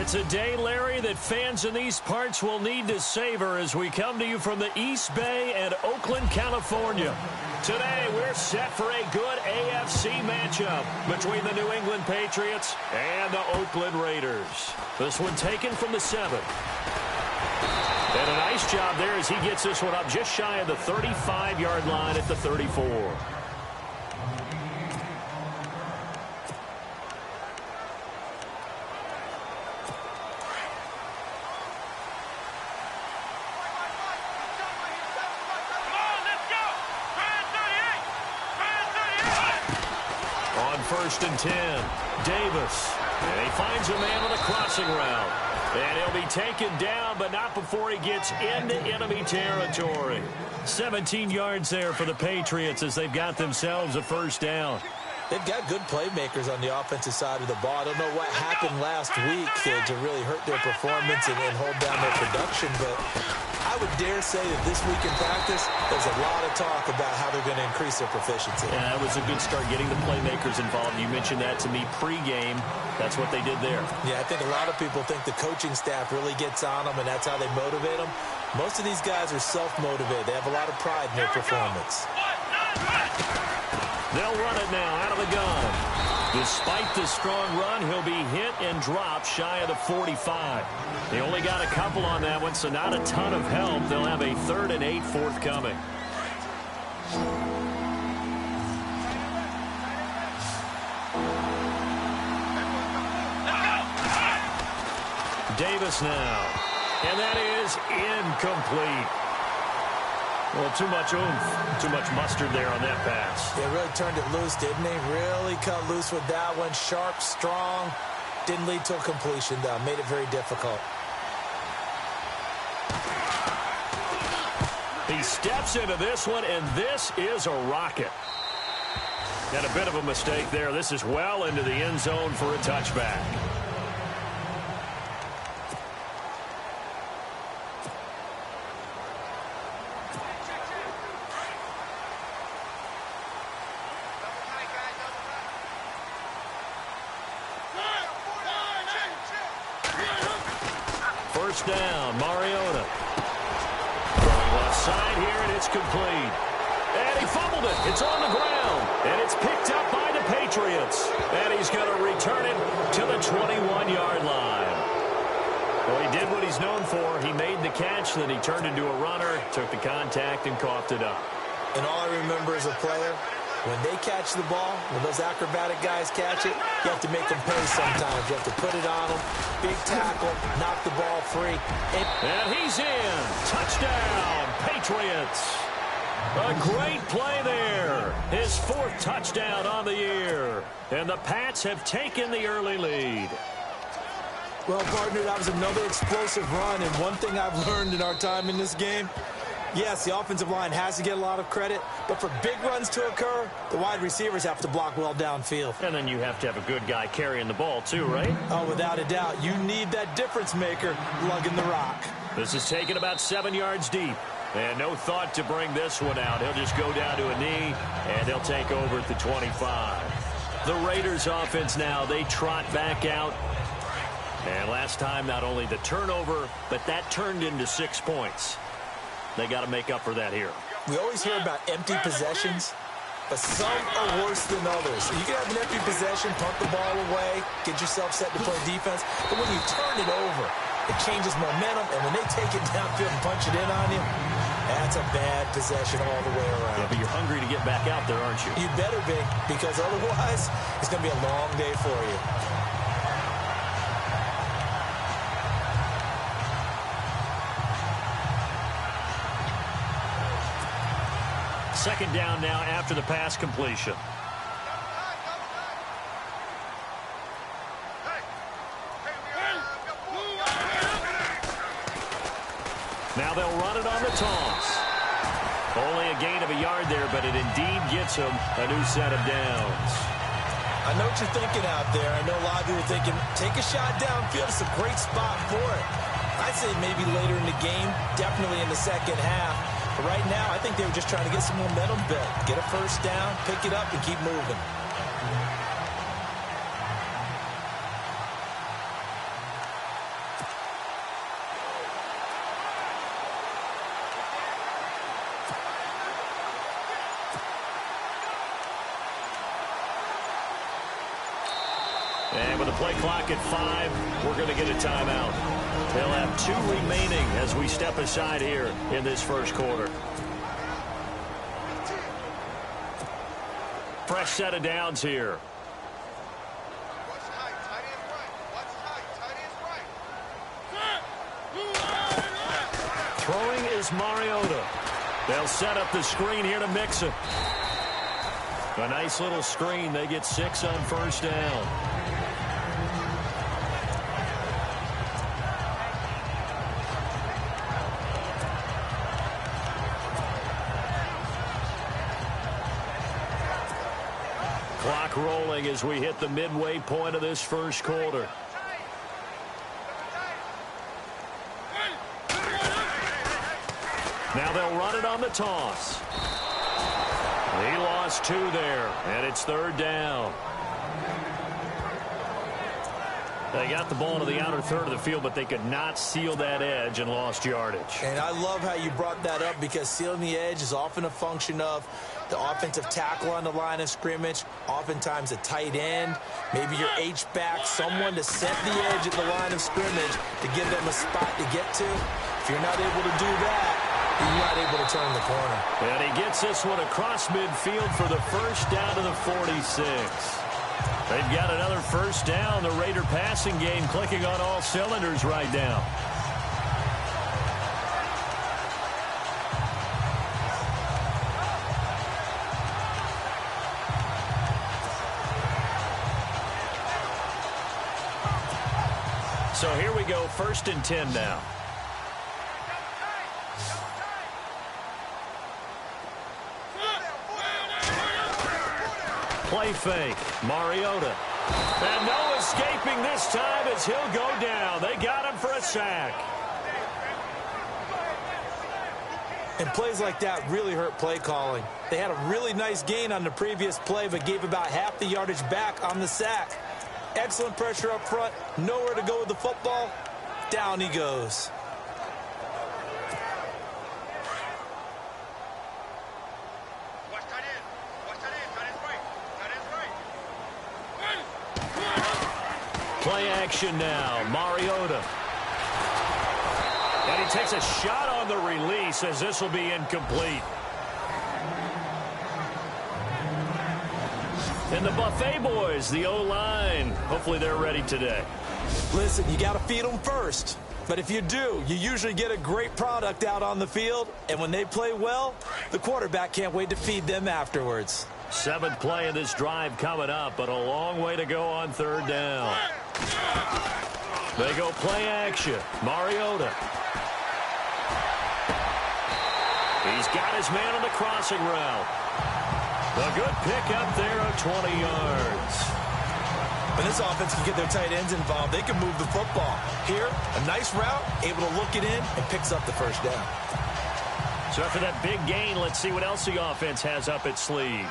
It's a day, Larry, that fans in these parts will need to savor as we come to you from the East Bay and Oakland, California. Today, we're set for a good AFC matchup between the New England Patriots and the Oakland Raiders. This one taken from the 7. And a nice job there as he gets this one up just shy of the 35-yard line at the 34. First and 10, Davis. And he finds a man on a crossing route. And he'll be taken down, but not before he gets into enemy territory. 17 yards there for the Patriots as they've got themselves a first down. They've got good playmakers on the offensive side of the ball. I don't know what happened last week to really hurt their performance and hold down their production, but I would dare say that this week in practice, there's a lot of talk about how they're going to increase their proficiency. Yeah, that was a good start, getting the playmakers involved. You mentioned that to me pregame. That's what they did there. Yeah, I think a lot of people think the coaching staff really gets on them, and that's how they motivate them. Most of these guys are self-motivated. They have a lot of pride in their performance. They'll run it now out of the gun. Despite the strong run, he'll be hit and dropped shy of the 45. They only got a couple on that one, so not a ton of help. They'll have a 3rd and 8 forthcoming. Davis now. And that is incomplete. Well, too much oomph, too much mustard there on that pass. They really turned it loose, didn't they? Really cut loose with that one. Sharp, strong. Didn't lead to a completion, though. Made it very difficult. He steps into this one, and this is a rocket. And a bit of a mistake there. This is well into the end zone for a touchback. First down, Mariota. Throwing left side here, and it's complete. And he fumbled it. It's on the ground. And it's picked up by the Patriots. And he's going to return it to the 21-yard line. Well, he did what he's known for. He made the catch, then he turned into a runner, took the contact, and coughed it up. And all I remember as a player, when they catch the ball, when those acrobatic guys catch it, you have to make them pay sometimes. You have to put it on them. Big tackle, knock the ball free. And he's in. Touchdown, Patriots. A great play there. His 4th touchdown on the year. And the Pats have taken the early lead. Well, partner, that was another explosive run. And one thing I've learned in our time in this game, yes, the offensive line has to get a lot of credit, but for big runs to occur, the wide receivers have to block well downfield. And then you have to have a good guy carrying the ball too, right? Oh, without a doubt. You need that difference maker lugging the rock. This is taken about 7 yards deep. And no thought to bring this one out. He'll just go down to a knee, and they'll take over at the 25. The Raiders offense now, they trot back out. And last time, not only the turnover, but that turned into 6 points. They got to make up for that here. We always hear about empty possessions, but some are worse than others. You can have an empty possession, punt the ball away, get yourself set to play defense, but when you turn it over, it changes momentum, and when they take it downfield and punch it in on you, that's a bad possession all the way around. Yeah, but you're hungry to get back out there, aren't you? You better be, because otherwise, it's going to be a long day for you. Second down now after the pass completion. Now they'll run it on the toss. Only a gain of a yard there, but it indeed gets him a new set of downs. I know what you're thinking out there. I know a lot of you are thinking, take a shot downfield. It's a great spot for it. I'd say maybe later in the game, definitely in the second half. But right now, I think they were just trying to get some momentum built. Get a first down, pick it up, and keep moving. And with the play clock at 5, we're going to get a timeout. They'll have 2 remaining as we step aside here in this first quarter. Fresh set of downs here. Throwing is Mariota. They'll set up the screen here to mix it. A nice little screen. They get 6 on first down. Clock rolling as we hit the midway point of this first quarter. Now they'll run it on the toss. He lost 2 there, and it's third down. They got the ball to the outer third of the field, but they could not seal that edge and lost yardage. And I love how you brought that up, because sealing the edge is often a function of the offensive tackle on the line of scrimmage, oftentimes a tight end, maybe your H-back, someone to set the edge at the line of scrimmage to give them a spot to get to. If you're not able to do that, you're not able to turn the corner. And he gets this one across midfield for the first down to the 46. They've got another first down. The Raider passing game clicking on all cylinders right now. So here we go, 1st and 10 now. Play fake, Mariota. And no escaping this time as he'll go down. They got him for a sack. And plays like that really hurt play calling. They had a really nice gain on the previous play, but gave about half the yardage back on the sack. Excellent pressure up front. Nowhere to go with the football. Down he goes. Play action now. Mariota. And he takes a shot on the release as this will be incomplete. And the Buffet boys, the O-line, hopefully they're ready today. Listen, you got to feed them first. But if you do, you usually get a great product out on the field. And when they play well, the quarterback can't wait to feed them afterwards. 7th play of this drive coming up, but a long way to go on third down. They go play action. Mariota. He's got his man on the crossing route. A good pickup there of 20 yards. When this offense can get their tight ends involved, they can move the football. Here, a nice route, able to look it in, and picks up the first down. So after that big gain, let's see what else the offense has up its sleeve.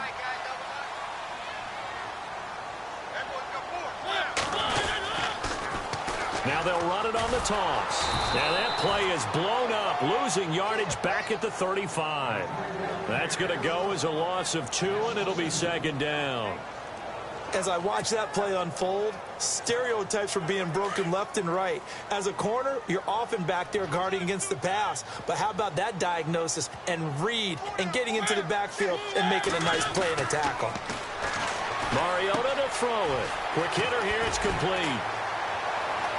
Now they'll run it on the toss. Now that play is blown up, losing yardage back at the 35. That's going to go as a loss of 2, and it'll be 2nd down. As I watch that play unfold, stereotypes are being broken left and right. As a corner, you're often back there guarding against the pass. But how about that diagnosis and read and getting into the backfield and making a nice play and a tackle? Mariota to throw it. Quick hitter here, it's complete.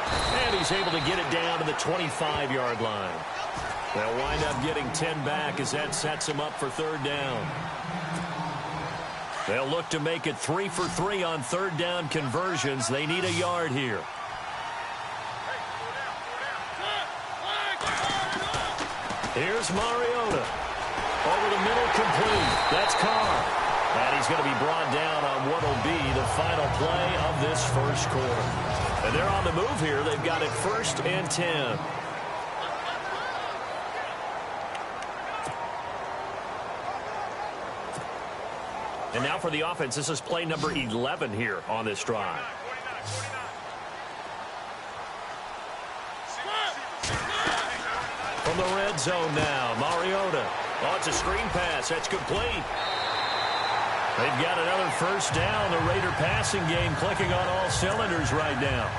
And he's able to get it down to the 25-yard line. They'll wind up getting 10 back as that sets him up for third down. They'll look to make it 3 for 3 on third down conversions. They need a yard here. Here's Mariota. Over the middle, complete. That's Carr. And he's going to be brought down on what will be the final play of this first quarter. And they're on the move here. They've got it 1st and 10. And now for the offense, this is play number 11 here on this drive. From the red zone now, Mariota. Oh, it's a screen pass. That's complete. They've got another first down. The Raider passing game clicking on all cylinders right now.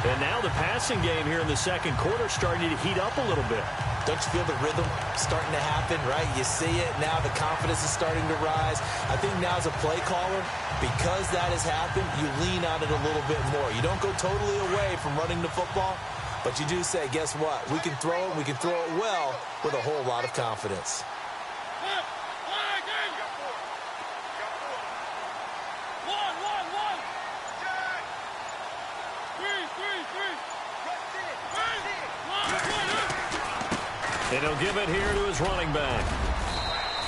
And now the passing game here in the second quarter starting to heat up a little bit. Don't you feel the rhythm starting to happen, right? You see it. Now the confidence is starting to rise. I think now as a play caller, because that has happened, you lean on it a little bit more. You don't go totally away from running the football, but you do say, guess what? We can throw it. We can throw it well with a whole lot of confidence. And he'll give it here to his running back.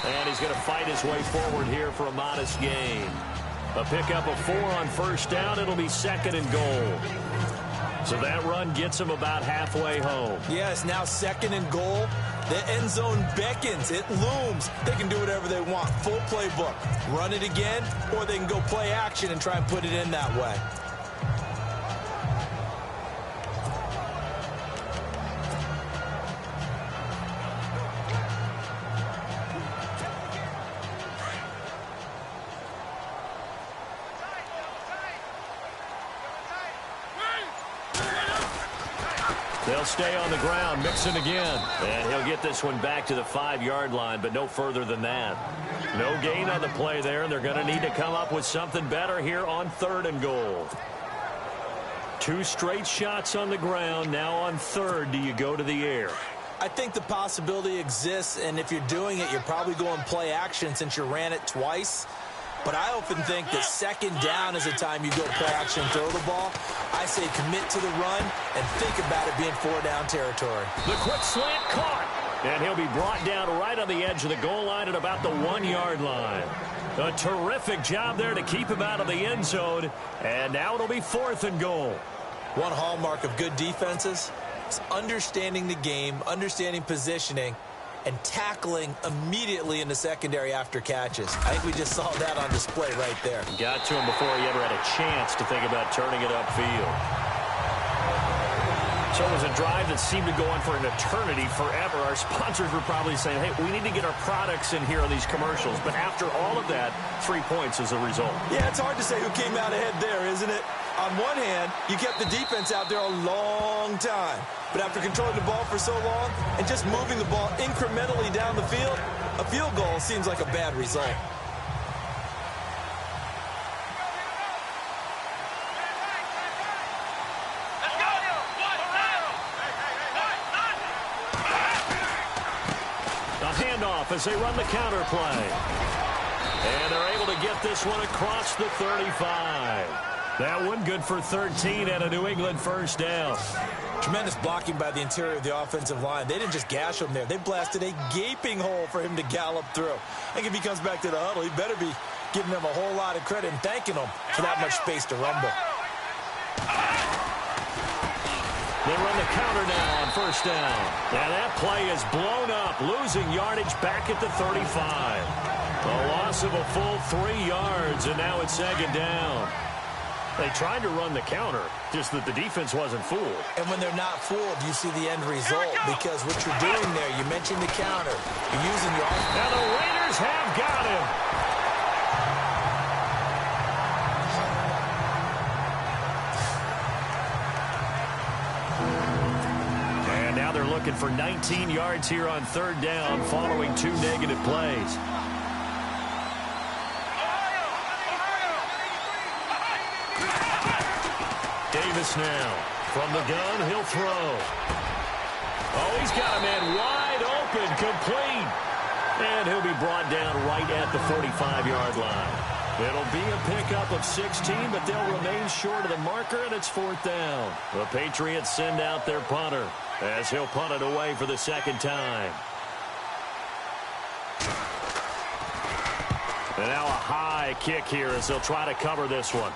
And he's going to fight his way forward here for a modest gain. A pickup of 4 on first down. It'll be second and goal. So that run gets him about halfway home. Yeah, it's now second and goal. The end zone beckons. It looms. They can do whatever they want. Full playbook. Run it again, or they can go play action and try and put it in that way. They'll stay on the ground, mixing again. And he'll get this one back to the 5-yard line, but no further than that. No gain on the play there, and they're going to need to come up with something better here on third and goal. 2 straight shots on the ground. Now on third, do you go to the air? I think the possibility exists, and if you're doing it, you're probably going play action since you ran it twice. But I often think that second down is a time you go play action and throw the ball. I say commit to the run and think about it being 4-down territory. The quick slant caught. And he'll be brought down right on the edge of the goal line at about the 1-yard line. A terrific job there to keep him out of the end zone. And now it'll be 4th and goal. One hallmark of good defenses is understanding the game, understanding positioning, and tackling immediately in the secondary after catches. I think we just saw that on display right there. Got to him before he ever had a chance to think about turning it upfield. So it was a drive that seemed to go on for an eternity, forever. Our sponsors were probably saying, hey, we need to get our products in here on these commercials. But after all of that, 3 points as a result. Yeah, it's hard to say who came out ahead there, isn't it? On one hand, you kept the defense out there a long time. But after controlling the ball for so long and just moving the ball incrementally down the field, a field goal seems like a bad result. A handoff as they run the counter play. And they're able to get this one across the 35. That one good for 13 and a New England first down. Tremendous blocking by the interior of the offensive line. They didn't just gash him there. They blasted a gaping hole for him to gallop through. I think if he comes back to the huddle, he better be giving them a whole lot of credit and thanking them for that much space to rumble. They run the counter now on first down. And that play is blown up, losing yardage back at the 35. A loss of a full 3 yards, and now it's second down. They tried to run the counter, just that the defense wasn't fooled. And when they're not fooled, you see the end result, because what you're doing there, you mentioned the counter. You're using your... And the Raiders have got him. And now they're looking for 19 yards here on third down following 2 negative plays. Davis now. From the gun, he'll throw. Oh, he's got a man wide open, complete. And he'll be brought down right at the 45-yard line. It'll be a pickup of 16, but they'll remain short of the marker, and it's 4th down. The Patriots send out their punter as he'll punt it away for the second time. And now a high kick here as they'll try to cover this one.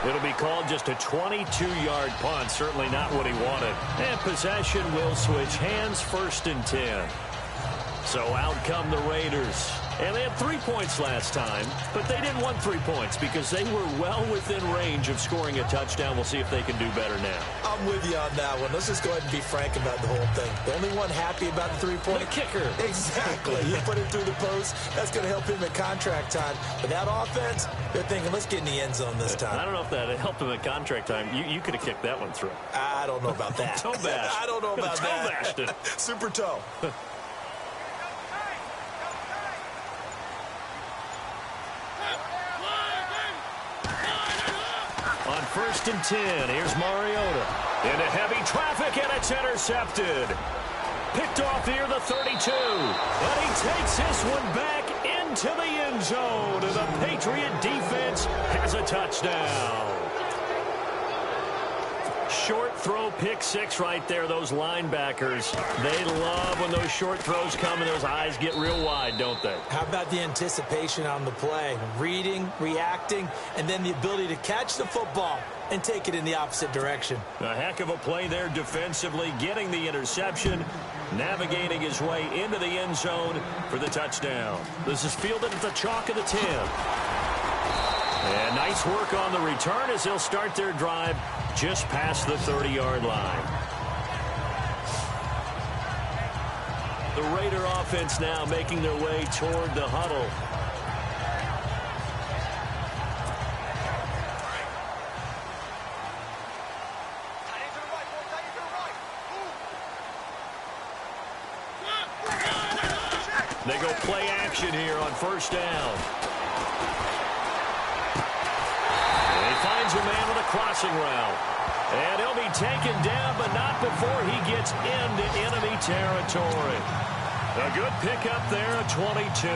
It'll be called just a 22-yard punt, certainly not what he wanted. And possession will switch hands, 1st and 10. So out come the Raiders. And they had 3 points last time, but they didn't want 3 points because they were well within range of scoring a touchdown. We'll see if they can do better now. I'm with you on that one. Let's just go ahead and be frank about the whole thing. The only one happy about the 3-point. The kicker. Exactly. You put it through the post. That's going to help him at contract time. But that offense, they're thinking, let's get in the end zone this time. I don't know if that helped him at contract time. You could have kicked that one through. I don't know about that. Toe bash. I don't know about toe that. Bashed it. Super toe. On 1st and 10, here's Mariota. Into heavy traffic, and it's intercepted. Picked off here, the 32. And he takes this one back into the end zone. And the Patriot defense has a touchdown. Short throw, pick six right there, those linebackers. They love when those short throws come and those eyes get real wide, don't they? How about the anticipation on the play? Reading, reacting, and then the ability to catch the football and take it in the opposite direction. A heck of a play there defensively, getting the interception, navigating his way into the end zone for the touchdown. This is fielded at the chalk of the 10. And nice work on the return as they'll start their drive just past the 30-yard line. The Raider offense now making their way toward the huddle. They go play action here on 1st down. Finds a man with a crossing route. And he'll be taken down, but not before he gets into enemy territory. A good pickup there at 22.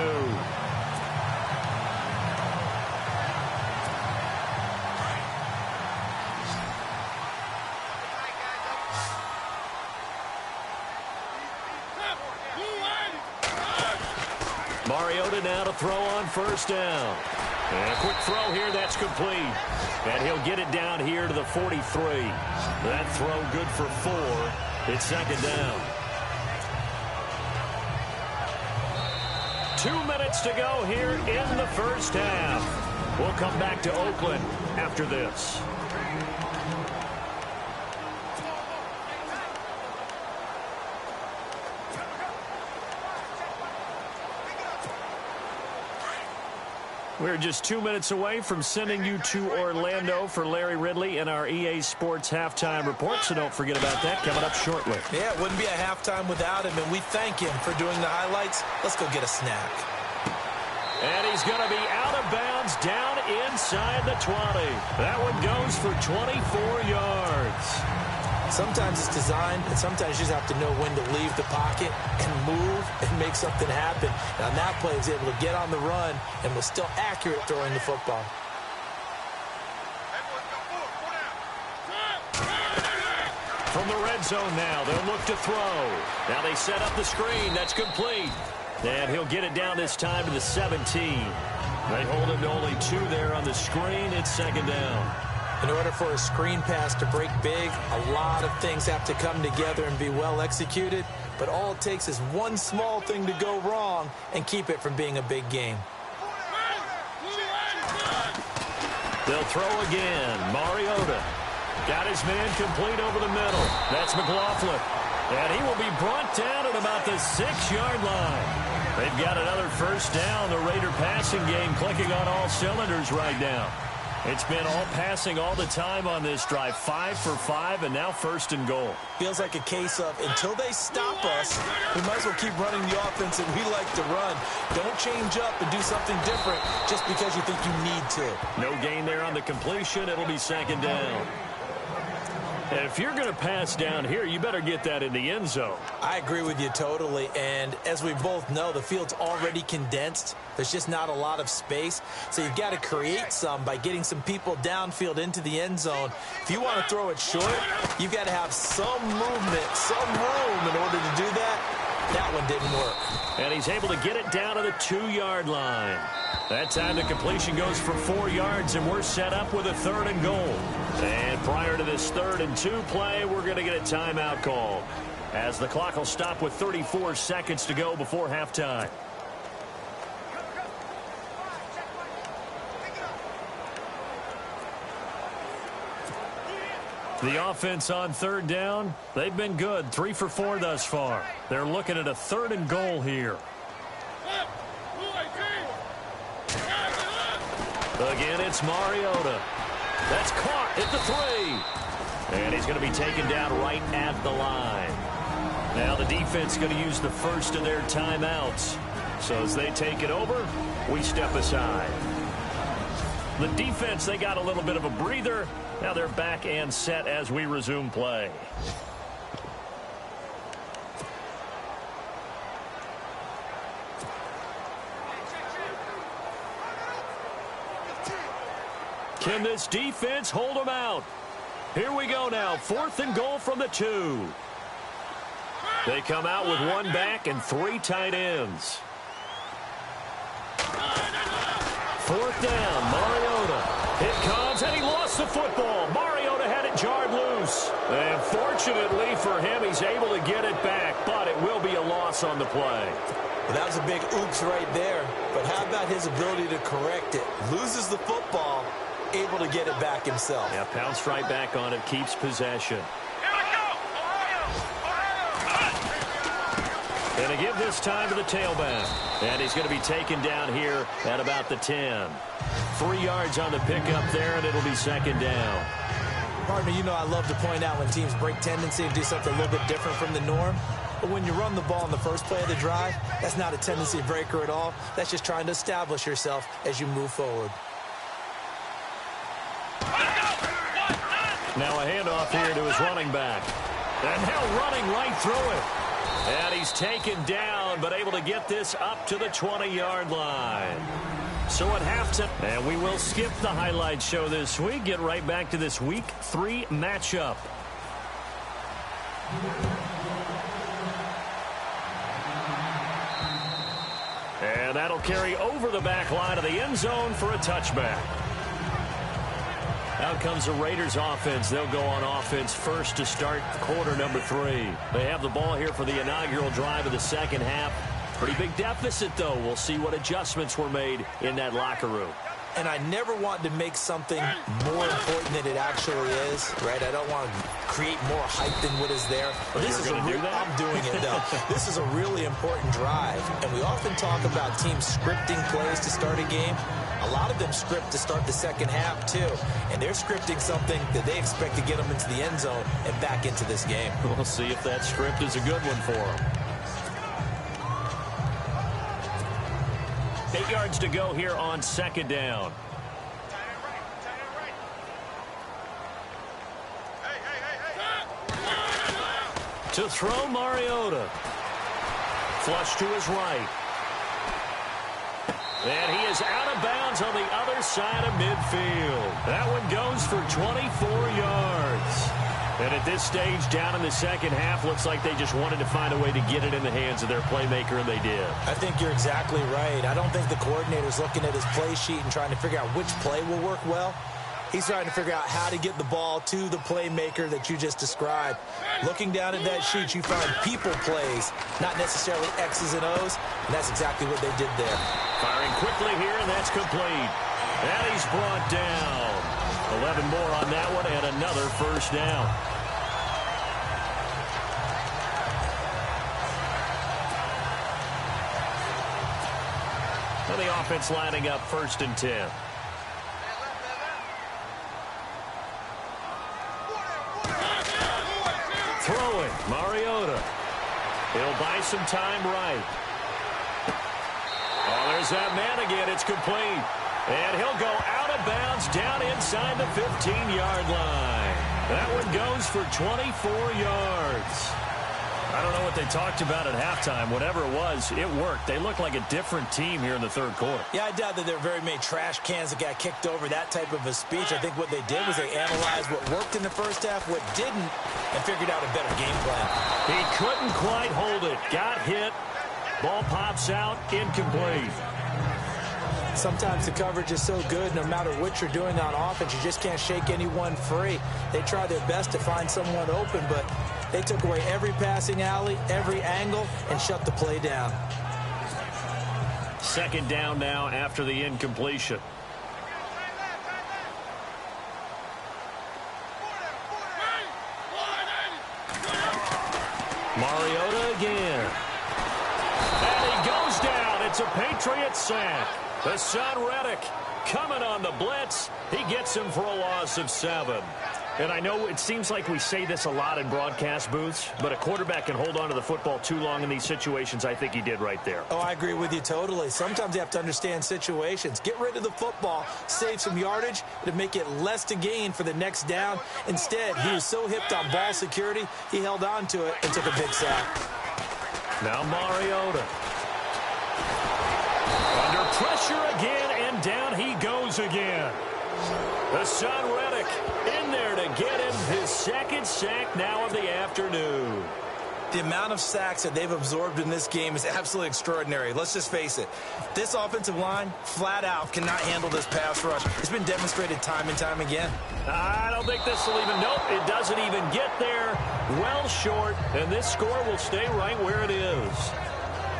Mariota now to throw on 1st down. And a quick throw here, that's complete. And he'll get it down here to the 43. That throw good for 4. It's 2nd down. 2 minutes to go here in the 1st half. We'll come back to Oakland after this. We're just 2 minutes away from sending you to Orlando for Larry Ridley and our EA Sports Halftime Report, so don't forget about that coming up shortly. Yeah, it wouldn't be a halftime without him, and we thank him for doing the highlights. Let's go get a snack. And he's going to be out of bounds down inside the 20. That one goes for 24 yards. Sometimes it's designed, and sometimes you just have to know when to leave the pocket and move and make something happen. And on that play, he was able to get on the run and was still accurate throwing the football. From the red zone now, they'll look to throw. Now they set up the screen. That's complete. And he'll get it down this time to the 17. They hold him to only 2 there on the screen. It's 2nd down. In order for a screen pass to break big, a lot of things have to come together and be well executed. But all it takes is one small thing to go wrong and keep it from being a big game. They'll throw again. Mariota got his man complete over the middle. That's McLaughlin. And he will be brought down at about the 6-yard line. They've got another 1st down. The Raider passing game clicking on all cylinders right now. It's been all passing all the time on this drive. 5 for 5, and now 1st and goal. Feels like a case of until they stop us, we might as well keep running the offense that we like to run. Don't change up and do something different just because you think you need to. No gain there on the completion. It'll be 2nd down. And if you're going to pass down here, you better get that in the end zone. I agree with you totally. And as we both know, the field's already condensed. There's just not a lot of space. So you've got to create some by getting some people downfield into the end zone. If you want to throw it short, you've got to have some movement, some room in order to do that. That one didn't work. And he's able to get it down to the 2-yard line. That time the completion goes for 4 yards, and we're set up with a 3rd and goal. And prior to this 3rd and 2 play, we're going to get a timeout call, as the clock will stop with 34 seconds to go before halftime. The offense on third down, they've been good. 3 for 4 thus far. They're looking at a 3rd and goal here. Again, it's Mariota. That's caught at the 3. And he's going to be taken down right at the line. Now the defense is going to use the first of their timeouts. So as they take it over, we step aside. The defense, they got a little bit of a breather. Now they're back and set as we resume play. Can this defense hold them out? Here we go now. 4th and goal from the 2. They come out with 1 back and 3 tight ends. 4th down, Mariota. It comes, and he lost the football. Mariota had it jarred loose. And fortunately for him, he's able to get it back, but it will be a loss on the play. Well, that was a big oops right there. But how about his ability to correct it? Loses the football, able to get it back himself. Yeah, pounced right back on it, keeps possession. And to give this time to the tailback. And he's going to be taken down here at about the 10. 3 yards on the pickup there, and it'll be 2nd down. Partner, you know I love to point out when teams break tendency and do something a little bit different from the norm. But when you run the ball in the first play of the drive, that's not a tendency breaker at all. That's just trying to establish yourself as you move forward. Now a handoff here to his running back. And now running right through it. And he's taken down, but able to get this up to the 20-yard line. So at halftime, and we will skip the highlight show this week. Get right back to this Week 3 matchup. And that'll carry over the back line of the end zone for a touchback. Out comes the Raiders offense. They'll go on offense first to start quarter number 3. They have the ball here for the inaugural drive of the second half. Pretty big deficit, though. We'll see what adjustments were made in that locker room. And I never want to make something more important than it actually is, right? I don't want to create more hype than what is there. But this is I'm doing it, though. This is a really important drive. And we often talk about teams scripting plays to start a game. A lot of them script to start the second half, too. And they're scripting something that they expect to get them into the end zone and back into this game. We'll see if that script is a good one for them. 8 yards to go here on 2nd down. To throw, Mariota. Flush to his right. And he is out of bounds on the other side of midfield. That one goes for 24 yards. And at this stage, down in the second half, looks like they just wanted to find a way to get it in the hands of their playmaker, and they did. I think you're exactly right. I don't think the coordinator's looking at his play sheet and trying to figure out which play will work well. He's trying to figure out how to get the ball to the playmaker that you just described. Looking down at that sheet, you find people plays, not necessarily X's and O's, and that's exactly what they did there. Firing quickly here, and that's complete. And he's brought down. 11 more on that one, and another first down. And the offense lining up 1st and 10. Throwing, Mariota. He'll buy some time right. Oh, there's that man again. It's complete. And he'll go out of bounds down inside the 15-yard line. That one goes for 24 yards. I don't know what they talked about at halftime. Whatever it was, it worked. They look like a different team here in the third quarter. Yeah, I doubt that there are very many trash cans that got kicked over, that type of a speech. I think what they did was they analyzed what worked in the first half, what didn't, and figured out a better game plan. He couldn't quite hold it. Got hit. Ball pops out. Incomplete. Sometimes the coverage is so good, no matter what you're doing on offense, you just can't shake anyone free. They try their best to find someone open, but they took away every passing alley, every angle, and shut the play down. 2nd down now after the incompletion. Mariota again. And he goes down. It's a Patriot sack. Hassan Reddick coming on the blitz. He gets him for a loss of 7. And I know it seems like we say this a lot in broadcast booths, but a quarterback can hold on to the football too long in these situations. I think he did right there. Oh, I agree with you totally. Sometimes you have to understand situations. Get rid of the football, save some yardage to make it less to gain for the next down. Instead, he was so hipped on ball security, he held on to it and took a big sack. Now Mariota. Under pressure again, and down he goes again. Hassan Reddick in there to get him his second sack now of the afternoon. The amount of sacks that they've absorbed in this game is absolutely extraordinary. Let's just face it. This offensive line, flat out, cannot handle this pass rush. It's been demonstrated time and time again. I don't think this will even, nope, it doesn't even get there. Well short, and this score will stay right where it is.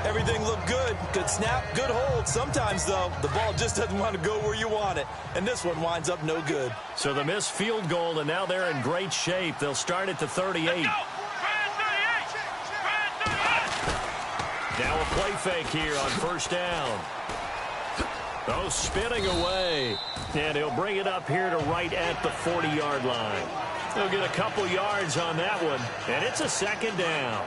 Everything looked good. Good snap, good hold. Sometimes, though, the ball just doesn't want to go where you want it. And this one winds up no good. So the missed field goal, and now they're in great shape. They'll start at the 38. Now a play fake here on first down. Oh, spinning away. And he'll bring it up here to right at the 40-yard line. He'll get a couple yards on that one, and it's a second down.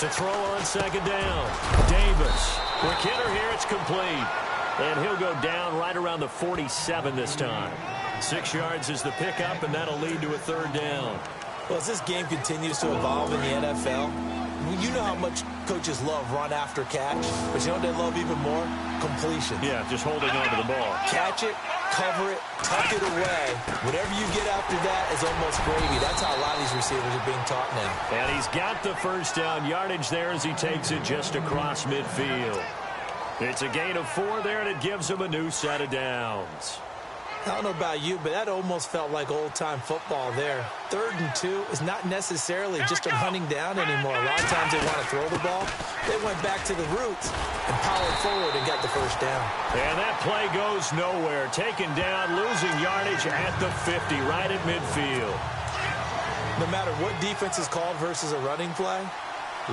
To throw on second down. Davis. Quick hitter here. It's complete. And he'll go down right around the 47 this time. 6 yards is the pickup, and that'll lead to a third down. Well, as this game continues to evolve in the NFL, you know how much coaches love run after catch, but you know what they love even more? Completion. Yeah, just holding on to the ball. Catch it, cover it, tuck it away. Whatever you get after that is almost gravy. That's how a lot of these receivers are being taught now. And he's got the first down yardage there as he takes it just across midfield. It's a gain of 4 there, and it gives him a new set of downs. I don't know about you, but that almost felt like old-time football there. 3rd and 2 is not necessarily just a running down anymore. A lot of times they want to throw the ball. They went back to the roots and powered forward and got the first down. And that play goes nowhere. Taken down, losing yardage at the 50, right at midfield. No matter what defense is called versus a running play,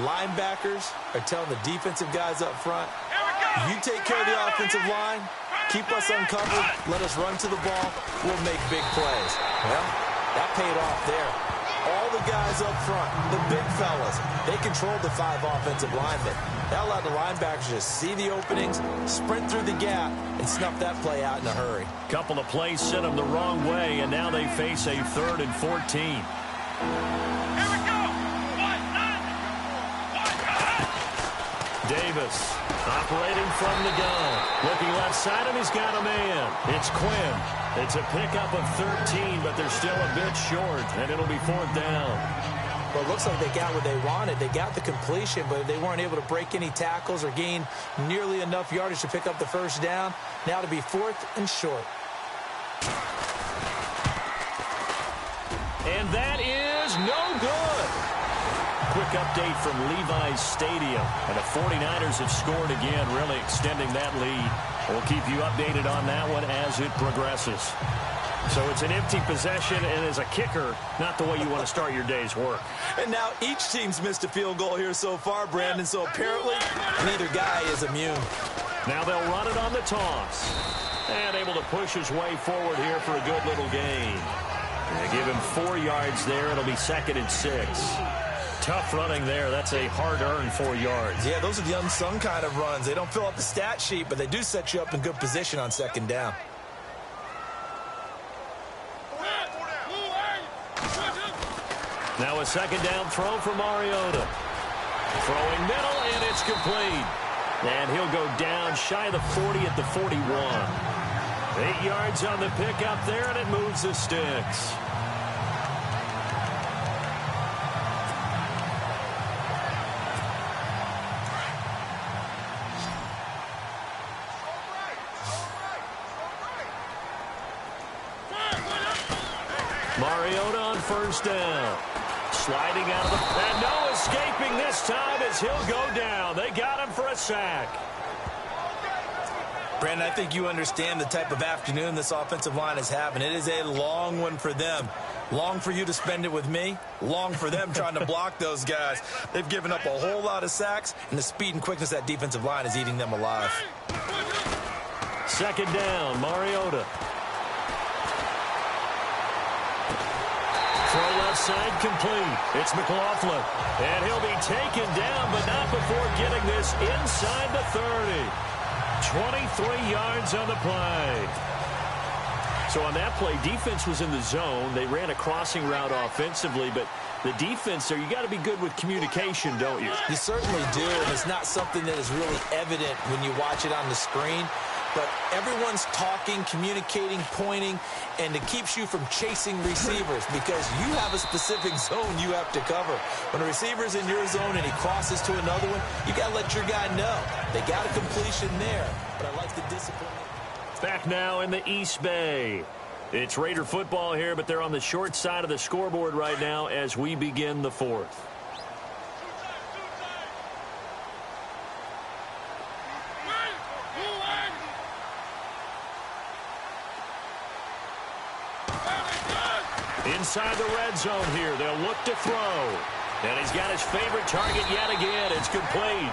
linebackers are telling the defensive guys up front, you take care of the offensive line, keep us uncovered, let us run to the ball, we'll make big plays. Well, that paid off there. All the guys up front, the big fellas, they controlled the 5 offensive linemen. That allowed the linebackers to see the openings, sprint through the gap, and snuff that play out in a hurry. Couple of plays sent them the wrong way, and now they face a 3rd and 14. Davis operating from the gun. Looking left side, and he's got a man. It's Quinn. It's a pickup of 13, but they're still a bit short, and it'll be 4th down. Well, it looks like they got what they wanted. They got the completion, but they weren't able to break any tackles or gain nearly enough yardage to pick up the first down. Now to be 4th and short. And that is no good. Quick update from Levi's Stadium. And the 49ers have scored again, really extending that lead. We'll keep you updated on that one as it progresses. So it's an empty possession, and as a kicker, not the way you want to start your day's work. And now each team's missed a field goal here so far, Brandon, so apparently neither guy is immune. Now they'll run it on the toss. And able to push his way forward here for a good little gain. They give him 4 yards there. It'll be 2nd and 6. Tough running there. That's a hard-earned 4 yards. Yeah, those are the unsung kind of runs. They don't fill up the stat sheet, but they do set you up in good position on 2nd down. Now a 2nd down throw for Mariota. Throwing middle, and it's complete. And he'll go down shy of the 40 at the 41. 8 yards on the pickup there, and it moves the sticks. Mariota on first down. Sliding out of the... And no escaping this time as he'll go down. They got him for a sack. Brandon, I think you understand the type of afternoon this offensive line is having. It is a long one for them. Long for you to spend it with me. Long for them trying to block those guys. They've given up a whole lot of sacks, and the speed and quickness of that defensive line is eating them alive. Second down, Mariota. Throw left side complete. It's McLaughlin. And he'll be taken down, but not before getting this inside the 30. 23 yards on the play. So on that play, defense was in the zone. They ran a crossing route offensively, but the defense there, you got to be good with communication, don't you? You certainly do, and it's not something that is really evident when you watch it on the screen. But everyone's talking, communicating, pointing, and it keeps you from chasing receivers because you have a specific zone you have to cover. When a receiver's in your zone and he crosses to another one, you got to let your guy know. They got a completion there, but I like the discipline. Back now in the East Bay. It's Raider football here, but they're on the short side of the scoreboard right now as we begin the fourth. Inside the red zone here, they'll look to throw. And he's got his favorite target yet again. It's complete.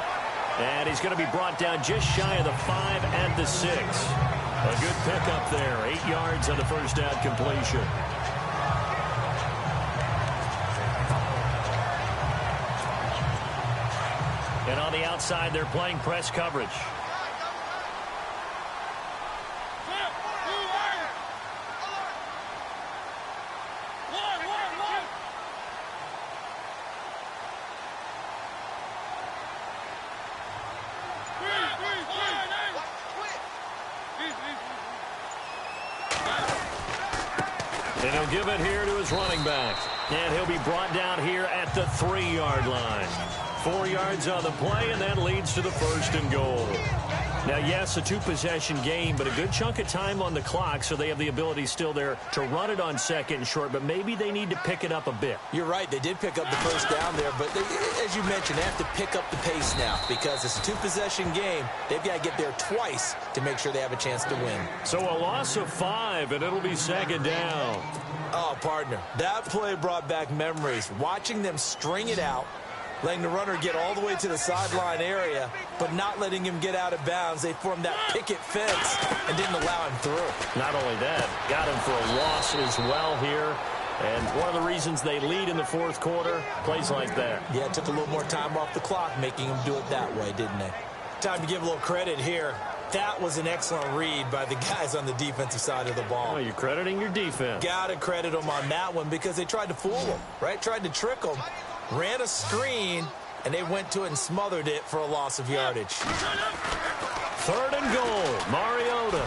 And he's going to be brought down just shy of the 5 and the 6. A good pickup there. 8 yards on the first down completion. And on the outside, they're playing press coverage. And he'll give it here to his running back. And he'll be brought down here at the 3-yard line. 4 yards on the play, and that leads to the first and goal. Now, yes, a two-possession game, but a good chunk of time on the clock, so they have the ability still there to run it on second and short, but maybe they need to pick it up a bit. You're right. They did pick up the first down there, but they, as you mentioned, they have to pick up the pace now because it's a two-possession game. They've got to get there twice to make sure they have a chance to win. So a loss of 5, and it'll be second down. Oh, partner, that play brought back memories. Watching them string it out, letting the runner get all the way to the sideline area, but not letting him get out of bounds. They formed that picket fence and didn't allow him through. Not only that, got him for a loss as well here. And one of the reasons they lead in the fourth quarter, plays like that. Yeah, it took a little more time off the clock, making them do it that way, didn't they? Time to give a little credit here. That was an excellent read by the guys on the defensive side of the ball. Oh, you're crediting your defense. Got to credit them on that one because they tried to fool them, right? Tried to trick them. Ran a screen, and they went to it and smothered it for a loss of yardage. 3rd and goal, Mariota.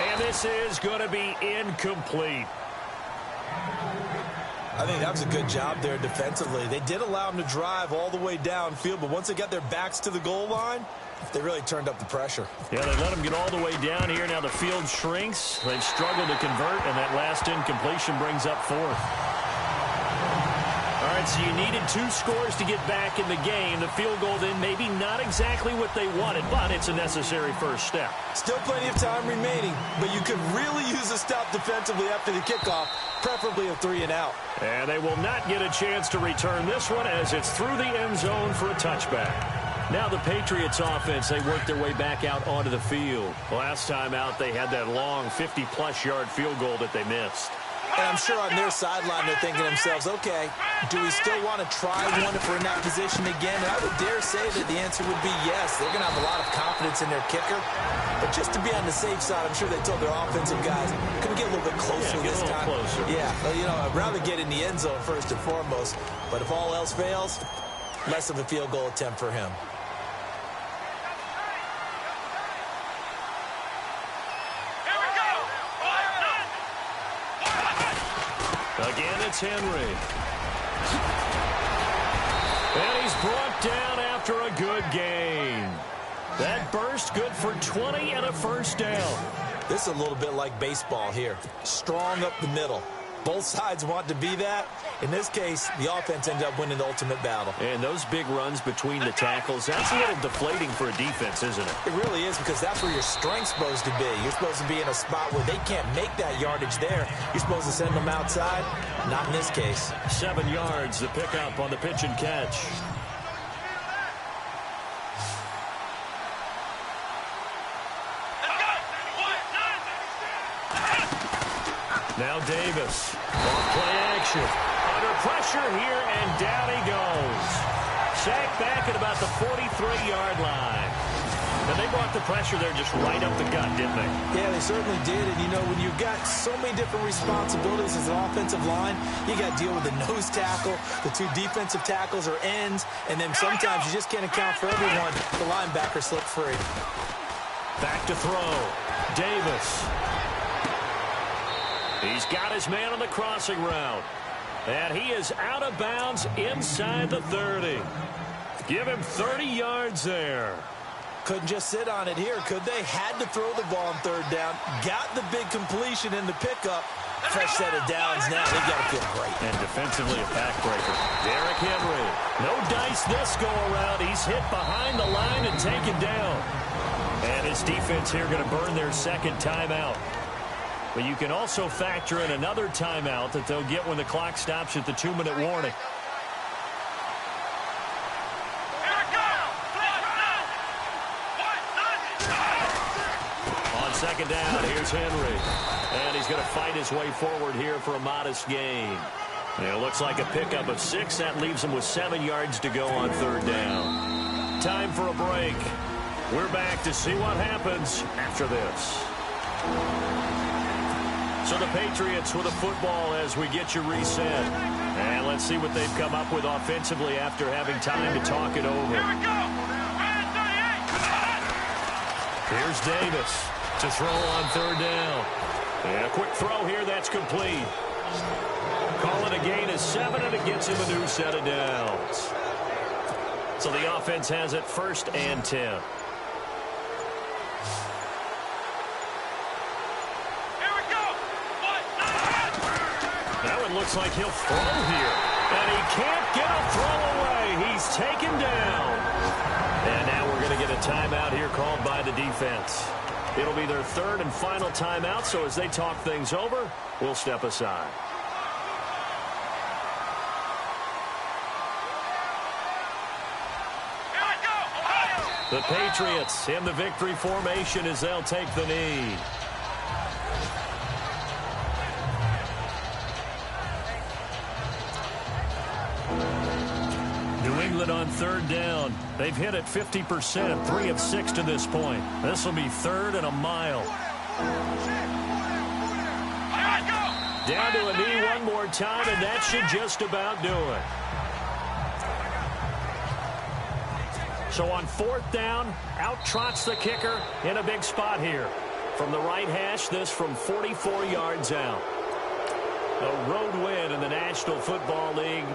And this is going to be incomplete. I think that was a good job there defensively. They did allow them to drive all the way downfield, but once they got their backs to the goal line, they really turned up the pressure. Yeah, they let them get all the way down here. Now the field shrinks. They've struggled to convert, and that last incompletion brings up 4th. All right, so you needed 2 scores to get back in the game. The field goal then maybe not exactly what they wanted, but it's a necessary first step. Still plenty of time remaining, but you could really use a stop defensively after the kickoff, preferably a 3-and-out. And they will not get a chance to return this one as it's through the end zone for a touchback. Now the Patriots offense, they worked their way back out onto the field. Last time out, they had that long 50-plus yard field goal that they missed. And I'm sure on their sideline they're thinking to themselves, okay, do we still want to try one if we're in that position again? And I would dare say that the answer would be yes. They're going to have a lot of confidence in their kicker. But just to be on the safe side, I'm sure they told their offensive guys, can we get a little bit closer this time? Closer. Yeah, well, you know, I'd rather get in the end zone first and foremost. But if all else fails, less of a field goal attempt for him. Again, it's Henry. And he's brought down after a good gain. That burst good for 20 and a first down. This is a little bit like baseball here. Strong up the middle. Both sides want to be that. In this case, the offense ended up winning the ultimate battle. And those big runs between the tackles, that's a little deflating for a defense, isn't it? It really is, because that's where your strength's supposed to be. You're supposed to be in a spot where they can't make that yardage there. You're supposed to send them outside. Not in this case. 7 yards, the pickup on the pitch and catch. Now Davis, play action, under pressure here, and down he goes. Sacked back at about the 43-yard line. And they brought the pressure there just right up the gut, didn't they? Yeah, they certainly did. And, you know, when you've got so many different responsibilities as an offensive line, you got to deal with the nose tackle, the 2 defensive tackles or ends, and then sometimes you just can't account for everyone. The linebacker slipped free. Back to throw. Davis. He's got his man on the crossing route. And he is out of bounds inside the 30. Give him 30 yards there. Couldn't just sit on it here, could they? Had to throw the ball on 3rd down. Got the big completion in the pickup. Fresh set of downs now. They got to feel great. And defensively a backbreaker. Derrick Henry. No dice this go around. He's hit behind the line and taken down. And his defense here going to burn their 2nd timeout. But you can also factor in another timeout that they'll get when the clock stops at the 2-minute warning. On 2nd down, here's Henry. And he's going to fight his way forward here for a modest gain. And it looks like a pickup of 6. That leaves him with 7 yards to go on 3rd down. Time for a break. We're back to see what happens after this. So the Patriots with a football as we get you reset. And let's see what they've come up with offensively after having time to talk it over. Here we go. Here's Davis to throw on 3rd down. And a quick throw here, that's complete. Call it a gain of 7, and it gets him a new set of downs. So the offense has it 1st and 10. Looks like he'll throw here. And he can't get a throw away. He's taken down. And now we're going to get a timeout here called by the defense. It'll be their 3rd and final timeout, so as they talk things over, we'll step aside. The Patriots in the victory formation as they'll take the knee. New England on 3rd down. They've hit it 50%, 3 of 6 to this point. This will be 3rd and a mile. Down to a knee one more time, and that should just about do it. So on 4th down, out trots the kicker in a big spot here. From the right hash, this from 44 yards out. A road win in the National Football League.